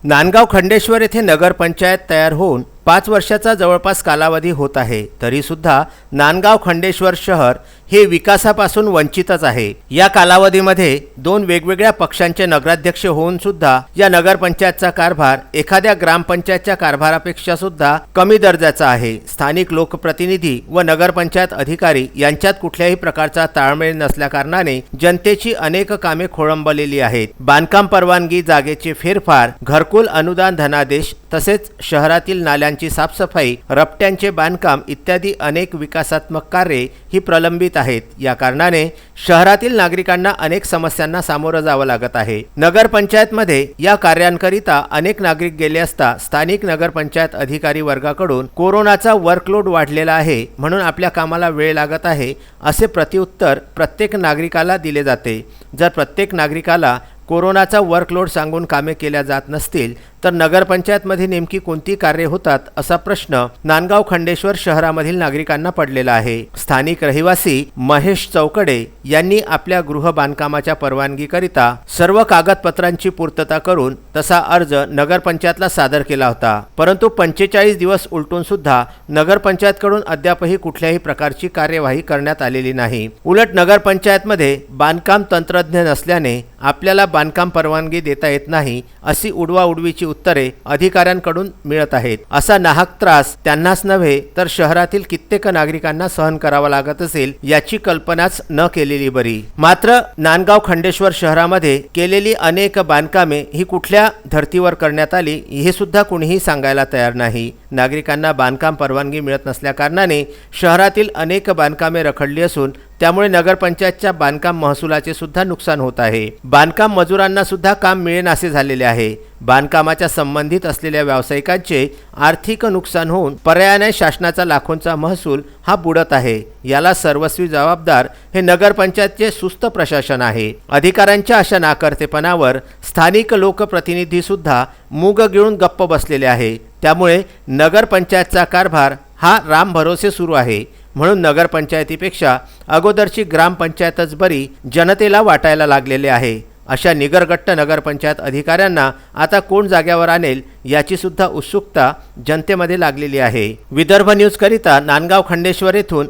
नांदगाव खंडेश्वर येथे नगरपंचायत तयार होऊन 5 वर्षाचा जवळपास कालावधी होत आहे, तरी सुद्धा नांदगाव खंडेश्वर शहर हे विकासापासून वंचितच आहे। या कालावधीमध्ये 2 वेगवेगळ्या पक्षांचे नगराध्यक्ष होऊन सुद्धा या नगरपंचायतचा कारभार एखाद्या ग्रामपंचायतच्या कारभारापेक्षा सुद्धा कमी दर्जाचा आहे। स्थानिक लोकप्रतिनिधी व नगरपंचायत अधिकारी यांच्यात कुठल्याही प्रकारचा ताळमेळ नसल्याकारणाने जनतेची अनेक कामे खोळंबलेली आहेत। बांधकाम परवानगी, जागेचे फेरफार, घरकुल अनुदान धनादेश तसेच शहरातील नाल्यांची साफसफाई, रपट्यांचे बांधकाम इत्यादी अनेक विकासात्मक कार्ये ही प्रलंबित आहेत। या कारणाने शहरातील नागरिकांना अनेक समस्यांना सामोरं जावं लागत आहे। नगरपंचायतमध्ये या कार्यांकरिता अनेक नागरिक गेले असता स्थानिक नगरपंचायत अधिकारी वर्गाकडून कोरोनाचा वर्कलोड वाढलेला आहे म्हणून आपल्या कामाला वेळ लागत आहे असे प्रत्युत्तर प्रत्येक नागरिकाला दिले जाते। जर प्रत्येक नागरिकाला कोरोनाचा वर्कलोड सांगून कामे केल्या जात नसतील तर नगरपंचायतमध्ये नेमकी कोणती कार्ये होतात असा प्रश्न नांदगाव खंडेश्वर शहरामधील नागरिकांना पडलेला आहे। स्थानिक रहिवासी महेश चौकडे यांनी आपल्या गृह बांधकामाच्या परवानगीकरिता सर्व कागदपत्रांची पूर्तता करून तसा अर्ज नगरपंचायतला सादर केला होता, परंतु 45 दिवस उलटून सुद्धा नगरपंचायतकडून अद्यापही कुठल्याही प्रकारची कार्यवाही करण्यात आलेली नाही। उलट नगरपंचायतमध्ये बांधकाम तंत्रज्ञ नसल्याने आपल्याला बांधकाम परवानगी देता येत नाही अशी उडवाउडवीची उत्तरे अधिकाऱ्यांकडून मिळत आहेत। असा नाहक त्रास त्यांनाच नव्हे तर शहरातील कित्येक नागरिकांना सहन करावा लागत असेल याची कल्पनाच न केलेली बरी। मात्र नांदगाव खंडेश्वर शहरामध्ये केलेली अनेक बांधकामे ही कुठल्या धर्तीवर करण्यात आली हे सुद्धा कुणीही सांगायला तयार नाही। नागरिकांना बांधकाम परवानगी मिळत नसल्याकारणाने शहरातील अनेक बांधकामे रखडली असून त्यामुळे नगरपंचायतच्या बांधकाम महसुलाचे सुद्धा नुकसान होत आहे। बांधकाम मजुरांना सुद्धा काम मिळेनासे झालेले आहे। बांधकामाच्या संबंधित असलेल्या व्यावसायिकांचे आर्थिक नुकसान होऊन पर्यायाने शासनाचा लाखोंचा महसूल हा बुडत आहे। याला सर्वस्वी जबाबदार हे नगरपंचायतचे सुस्त प्रशासन आहे। अधिकाऱ्यांच्या अशा नाकर्तेपणावर स्थानिक लोकप्रतिनिधी सुद्धा मूग गिळून गप्प बसलेले आहे। त्यामुळे नगरपंचायतचा कारभार हा रामभरोसे सुरू आहे। म्हणून नगरपंचायतीपेक्षा अगोदरची ग्रामपंचायतच बरी जनतेला वाटायला लागलेले आहे। अशा निगरगट्ट नगरपंचायत अधिकाऱ्यांना आता कोण जाग्यावर आणेल याची सुद्धा उत्सुकता जनतेमध्ये लागलेली आहे। विदर्भ न्यूज करिता नांदगाव खंडेश्वर येथून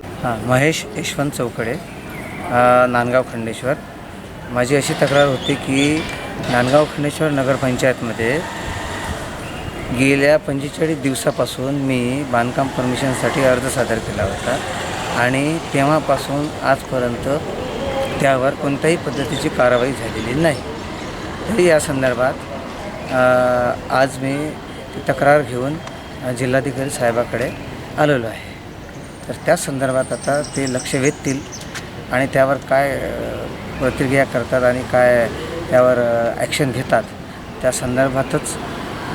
महेश यशवंत चौकडे, नांदगाव खंडेश्वर। माझी अशी तक्रार होती की नांदगाव खंडेश्वर नगरपंचायतमध्ये गेल्या 45 दिवसापासून मी बांधकाम परमिशनसाठी अर्ज सादर केला होता आणि तेव्हापासून आजपर्यंत त्यावर कोणत्याही पद्धतीची कारवाई झालेली नाही। तरी या संदर्भात आज मी ती तक्रार घेऊन जिल्हाधिकारी साहेबाकडे आलेलो आहे। तर त्या संदर्भात आता ते लक्ष वेधतील आणि त्यावर काय प्रतिक्रिया करतात आणि काय त्यावर ॲक्शन घेतात त्या संदर्भातच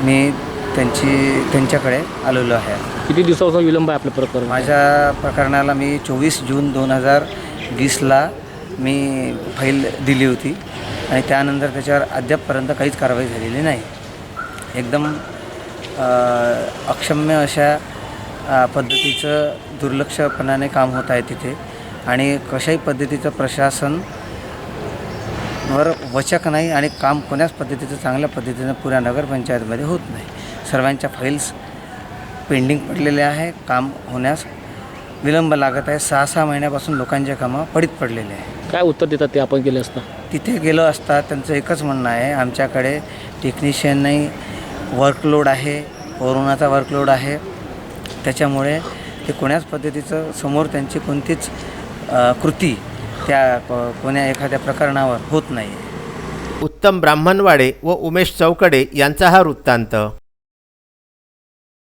मी त्यांच्याकडे आलेलो आहे। किती दिवसापासून विलंब आहे आपल्या प्रकरण? माझ्या प्रकरणाला मी 24 जून 2020ला मी फाईल दिली होती आणि त्यानंतर त्याच्यावर अद्यापपर्यंत काहीच कारवाई झालेली नाही। एकदम अक्षम्य अशा पद्धतीचं दुर्लक्षपणाने काम होत आहे तिथे आणि कशाही पद्धतीचं प्रशासनवर वचक नाही आणि काम कोण्याच पद्धतीचं चांगल्या पद्धतीनं पुऱ्या नगरपंचायतमध्ये होत नाही। सर्वांच्या फाईल्स पेंडिंग पडलेले आहे, काम होण्यास विलंब लागत आहे। 6-6 महिन्यापासून लोकांचे कामं पडीत पडलेले आहे। काय उत्तर देतात ते आपण केले असता? तिथे गेलो असता त्यांचं एकच म्हणणं आहे, आमच्याकडे टेक्निशियन नाही, वर्कलोड आहे, कोरोनाचा वर्कलोड आहे, त्याच्यामुळे ते कोण्याच पद्धतीचं समोर त्यांची कोणतीच कृती त्या कोण्या एखाद्या प्रकरणावर होत नाही। उत्तम ब्राह्मणवाडे व उमेश चौकडे यांचा हा वृत्तांत।